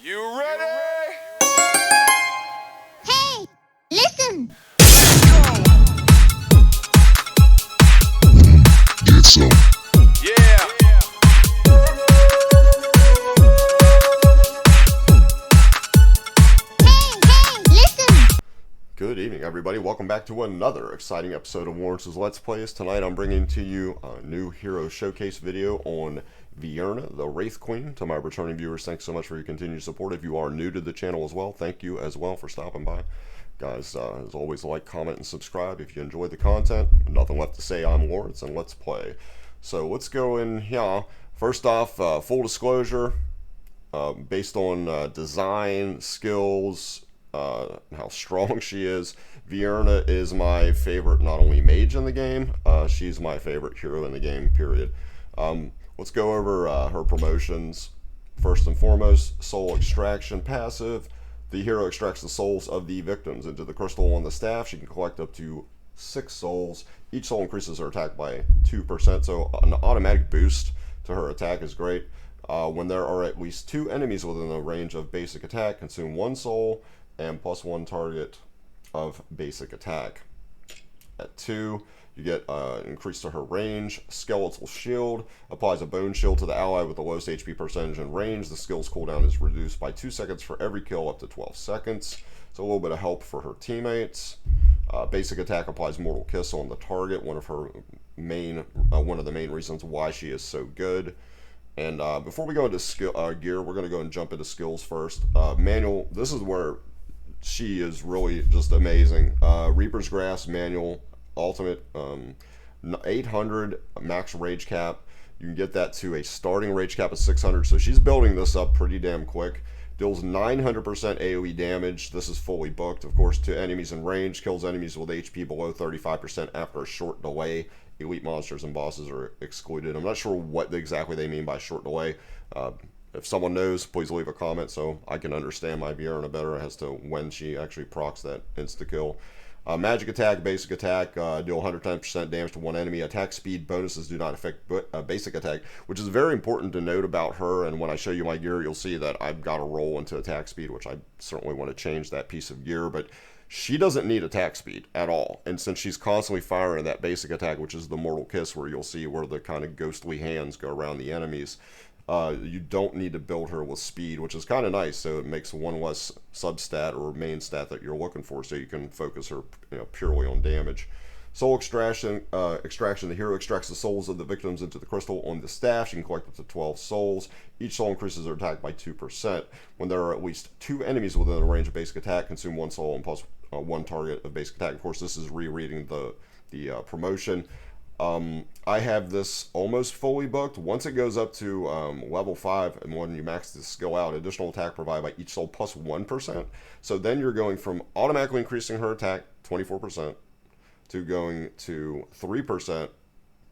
You ready? Hey, listen! Get some. Yeah. Hey, listen! Good evening, everybody. Welcome back to another exciting episode of Lawrence's Let's Plays. Tonight I'm bringing to you a new hero showcase video on Vierna, the Wraith Queen. To my returning viewers, thanks so much for your continued support. If you are new to the channel as well, thank you as well for stopping by. Guys, as always, like, comment, and subscribe if you enjoy the content. Nothing left to say. I'm Lawrence, and let's play. So let's go in here. First off, full disclosure, based on design, skills, how strong she is, Vierna is my favorite, not only mage in the game, she's my favorite hero in the game, period. Let's go over her promotions. First and foremost, soul extraction passive. The hero extracts the souls of the victims into the crystal on the staff. She can collect up to 6 souls. Each soul increases her attack by 2%, so an automatic boost to her attack is great. When there are at least 2 enemies within the range of basic attack, consume 1 soul and +1 target of basic attack. At 2, you get increase to her range. Skeletal shield applies a bone shield to the ally with the lowest HP percentage in range. The skill's cooldown is reduced by 2 seconds for every kill up to 12 seconds. So a little bit of help for her teammates. Basic attack applies mortal kiss on the target, one of the main reasons why she is so good. And before we go into skill gear, we're going to go and jump into skills first. Manual, this is where she is really just amazing. Reaper's Grasp, manual, ultimate, 800 max rage cap. You can get that to a starting rage cap of 600, so she's building this up pretty damn quick. Deals 900% AoE damage. This is fully booked, of course, to enemies in range. Kills enemies with HP below 35% after a short delay. Elite monsters and bosses are excluded. I'm not sure what exactly they mean by short delay. If someone knows, please leave a comment so I can understand my Vierna better as to when she actually procs that insta-kill. Magic attack, basic attack, deal 110% damage to one enemy. Attack speed bonuses do not affect basic attack, which is very important to note about her. And when I show you my gear, you'll see that I've got a roll into attack speed, which I certainly want to change that piece of gear. But she doesn't need attack speed at all. And since she's constantly firing that basic attack, which is the Mortal Kiss, where you'll see where the kind of ghostly hands go around the enemies, you don't need to build her with speed, which is kind of nice. So it makes one less substat or main stat that you're looking for, so you can focus her, purely on damage. Soul extraction. The hero extracts the souls of the victims into the crystal on the staff. She can collect up to 12 souls. Each soul increases her attack by 2%. When there are at least 2 enemies within the range of basic attack, consume 1 soul and +1 target of basic attack. Of course, this is rereading the promotion. I have this almost fully booked. Once it goes up to level 5, and when you max the skill out, additional attack provided by each soul +1%. So then you're going from automatically increasing her attack 24% to going to 3%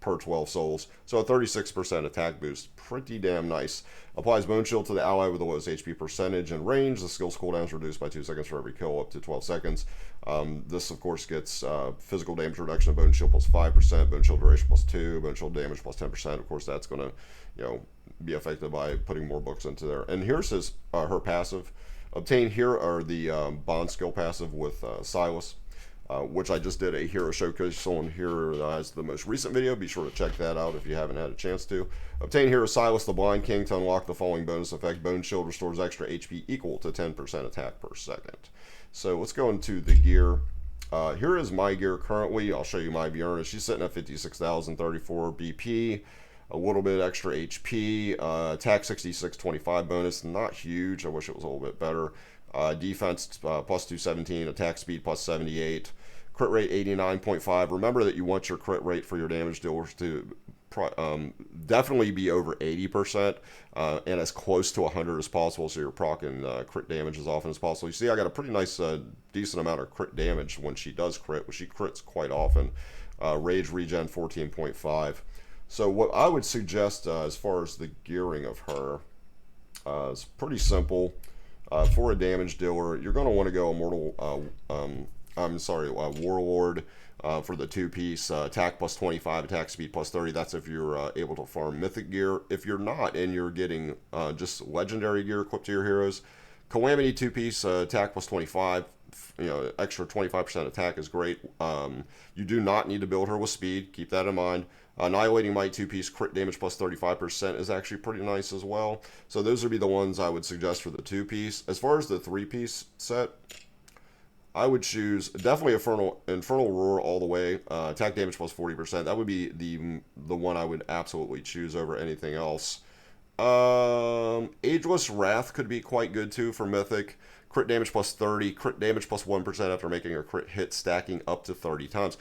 per 12 souls. So a 36% attack boost. Pretty damn nice. Applies Bone Shield to the ally with the lowest HP percentage and range. The skill's cooldown is reduced by 2 seconds for every kill up to 12 seconds. This, of course, gets physical damage reduction of Bone Shield +5%, Bone Shield duration +2, Bone Shield damage +10%. Of course, that's going to, be affected by putting more books into there. And here's her passive. Obtain here are the bond skill passive with Silas. Which I just did a hero showcase on here as the most recent video. Be sure to check that out if you haven't had a chance to. Obtain hero Silas the Blind King to unlock the following bonus effect. Bone Shield restores extra HP equal to 10% attack per second. So let's go into the gear. Here is my gear currently. I'll show you my Vierna. She's sitting at 56,034 BP. A little bit extra HP. Attack 6625 bonus. Not huge. I wish it was a little bit better. Defense +217, attack speed +78, crit rate 89.5. Remember that you want your crit rate for your damage dealers to definitely be over 80% and as close to 100 as possible, so you're proccing crit damage as often as possible. You see I got a pretty nice decent amount of crit damage when she does crit, which she crits quite often. Rage regen 14.5. So what I would suggest as far as the gearing of her is pretty simple. For a damage dealer, you're going to want to go I'm sorry, Warlord for the 2-piece. Attack plus 25, attack speed plus 30. That's if you're able to farm mythic gear. If you're not and you're getting just legendary gear equipped to your heroes, Calamity 2-piece, attack plus 25. Extra 25% attack is great. You do not need to build her with speed. Keep that in mind. Annihilating Might 2-piece, crit damage plus 35% is actually pretty nice as well. So those would be the ones I would suggest for the 2-piece. As far as the 3-piece set, I would choose definitely Infernal Roar all the way. Attack damage plus 40%. That would be the one I would absolutely choose over anything else. Ageless Wrath could be quite good too for Mythic. Crit damage plus 30, crit damage plus 1% after making a crit hit, stacking up to 30 times.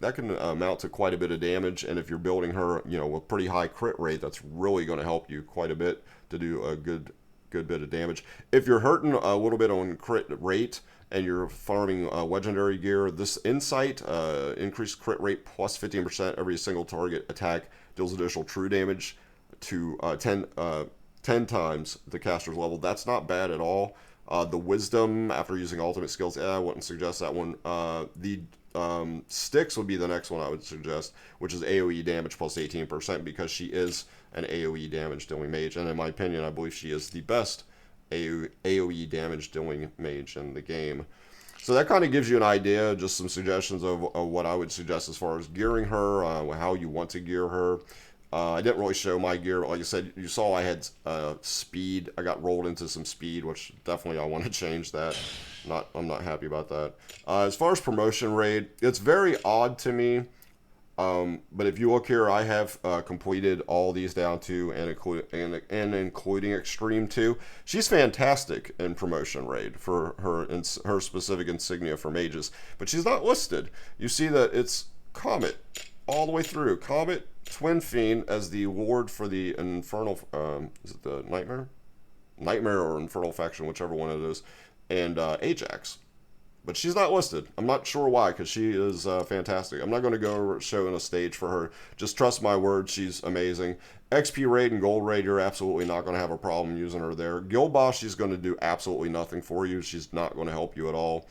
That can amount to quite a bit of damage, and if you're building her, with pretty high crit rate, that's really going to help you quite a bit to do a good bit of damage. If you're hurting a little bit on crit rate and you're farming legendary gear, this Insight increased crit rate plus 15% every single target attack deals additional true damage to 10 times the caster's level. That's not bad at all. The Wisdom, after using ultimate skills, I wouldn't suggest that one. The Sticks would be the next one I would suggest, which is AoE damage plus 18%, because she is an AoE damage dealing mage. And in my opinion, I believe she is the best AoE damage dealing mage in the game. So that kind of gives you an idea, just some suggestions of what I would suggest as far as gearing her, how you want to gear her. I didn't really show my gear. Like I said, you saw I had speed. I got rolled into some speed, which definitely I want to change that. I'm not happy about that. As far as promotion rate, it's very odd to me. But if you look here, I have completed all these down to and including Extreme 2. She's fantastic in promotion rate for her specific insignia for mages, but she's not listed. You see that it's Comet all the way through. Comet, Twin Fiend as the Lord for the Infernal, is it the Nightmare or Infernal faction, whichever one it is, and Ajax. But she's not listed. I'm not sure why, because she is fantastic. I'm not going to go showing a stage for her. Just trust my word, she's amazing. XP raid and gold raid, you're absolutely not going to have a problem using her there. Guild boss, she's going to do absolutely nothing for you. She's not going to help you at all.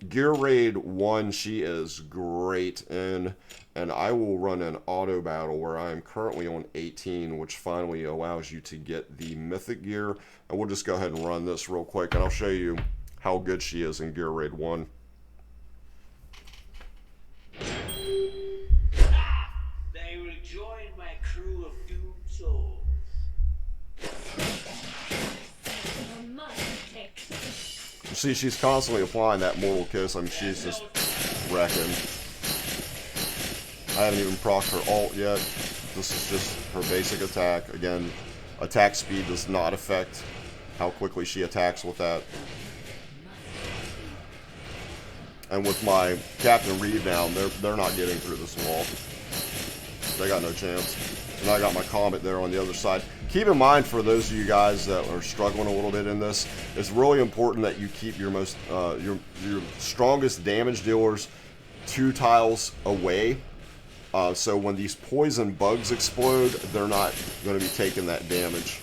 Gear raid 1, she is great in, and I will run an auto battle where I am currently on 18, which finally allows you to get the mythic gear. And we'll just go ahead and run this real quick, and I'll show you how good she is in Gear Raid 1. They will join my crew of doomed souls. You see, she's constantly applying that Mortal Kiss. I mean, she's just wrecking. I haven't even procced her ult yet. This is just her basic attack. Again, attack speed does not affect how quickly she attacks with that. And with my Captain Reed now, they're not getting through this wall. They got no chance. And I got my Comet there on the other side. Keep in mind, for those of you guys that are struggling a little bit in this, it's really important that you keep your most your strongest damage dealers 2 tiles away. So when these poison bugs explode, they're not going to be taking that damage.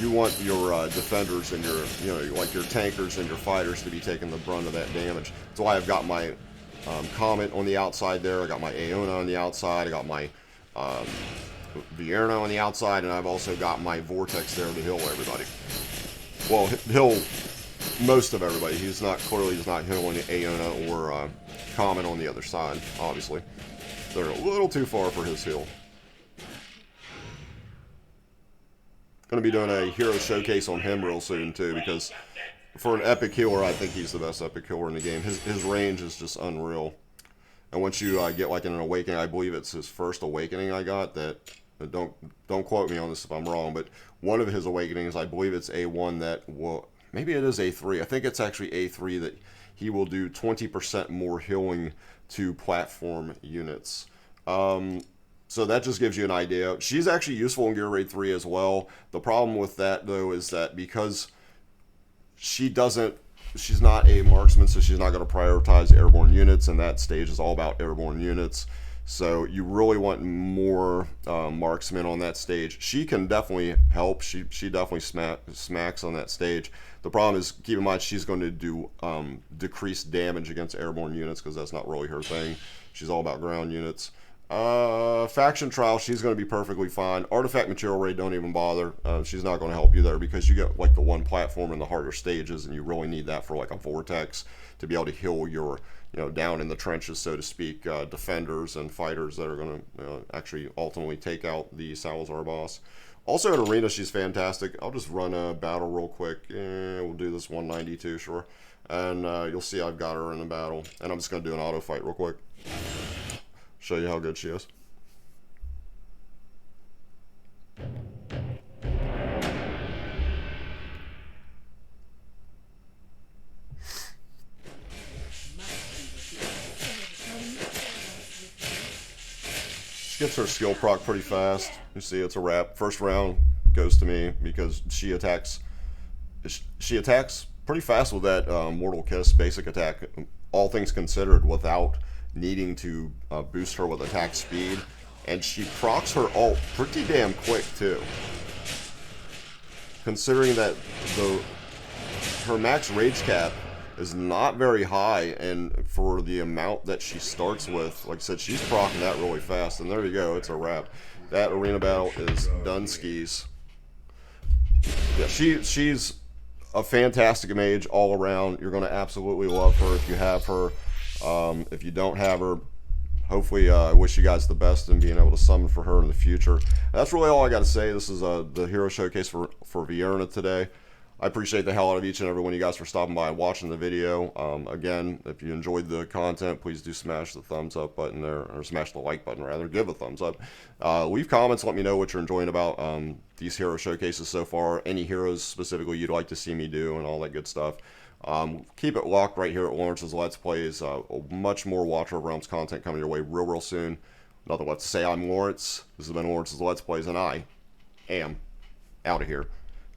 You want your defenders and your, like your tankers and your fighters to be taking the brunt of that damage. That's why I've got my Comet on the outside there. I got my Aeona on the outside. I got my Vierna on the outside, and I've also got my Vortex there to heal everybody. Well, heal most of everybody. He's not healing Aeona or Comet on the other side, obviously. They're a little too far for his heal. Going to be doing a hero showcase on him real soon too, because for an epic healer, I think he's the best epic healer in the game. His range is just unreal. And once you get like an awakening, I believe it's his first awakening I got, that don't quote me on this if I'm wrong, but one of his awakenings, I believe it's A1 that will, maybe it is A3. I think it's actually A3 that he will do 20% more healing to platform units. So that just gives you an idea. She's actually useful in Gear Raid 3 as well. The problem with that, though, is that because she's not a marksman, so she's not going to prioritize airborne units, and that stage is all about airborne units. So you really want more marksmen on that stage. She can definitely help. She definitely smacks on that stage. The problem is, keep in mind, she's going to do decreased damage against airborne units because that's not really her thing. She's all about ground units. Faction trial, she's going to be perfectly fine. Artifact material raid, don't even bother. She's not going to help you there because you get like the one platform in the harder stages, and you really need that for like a vortex to be able to heal your, down in the trenches, so to speak, defenders and fighters that are going to actually ultimately take out the Salazar boss. Also in arena, she's fantastic. I'll just run a battle real quick. We'll do this 192, sure. And you'll see I've got her in a battle. And I'm just going to do an auto fight real quick. Show you how good she is. She gets her skill proc pretty fast. You see, it's a wrap. First round goes to me because she attacks pretty fast with that Mortal Kiss basic attack, all things considered, without needing to boost her with attack speed. And she procs her ult pretty damn quick too, considering that her max rage cap is not very high, and for the amount that she starts with, like I said, she's proccing that really fast. And there you go, it's a wrap. That arena battle is done skis. Yeah, she's a fantastic mage all around. You're going to absolutely love her if you have her. If you don't have her, hopefully I wish you guys the best in being able to summon for her in the future. That's really all I got to say. This is the hero showcase for Vierna today. I appreciate the hell out of each and every one of you guys for stopping by and watching the video. Again, if you enjoyed the content, please do smash the thumbs up button there, or smash the like button rather. Give a thumbs up. Leave comments, let me know what you're enjoying about these hero showcases so far. Any heroes specifically you'd like to see me do, and all that good stuff. Keep it locked right here at Lawrence's Let's Plays. Much more Watcher of Realms content coming your way real soon. Nothing left to say. I'm Lawrence. This has been Lawrence's Let's Plays, and I am out of here.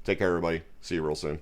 Take care, everybody. See you real soon.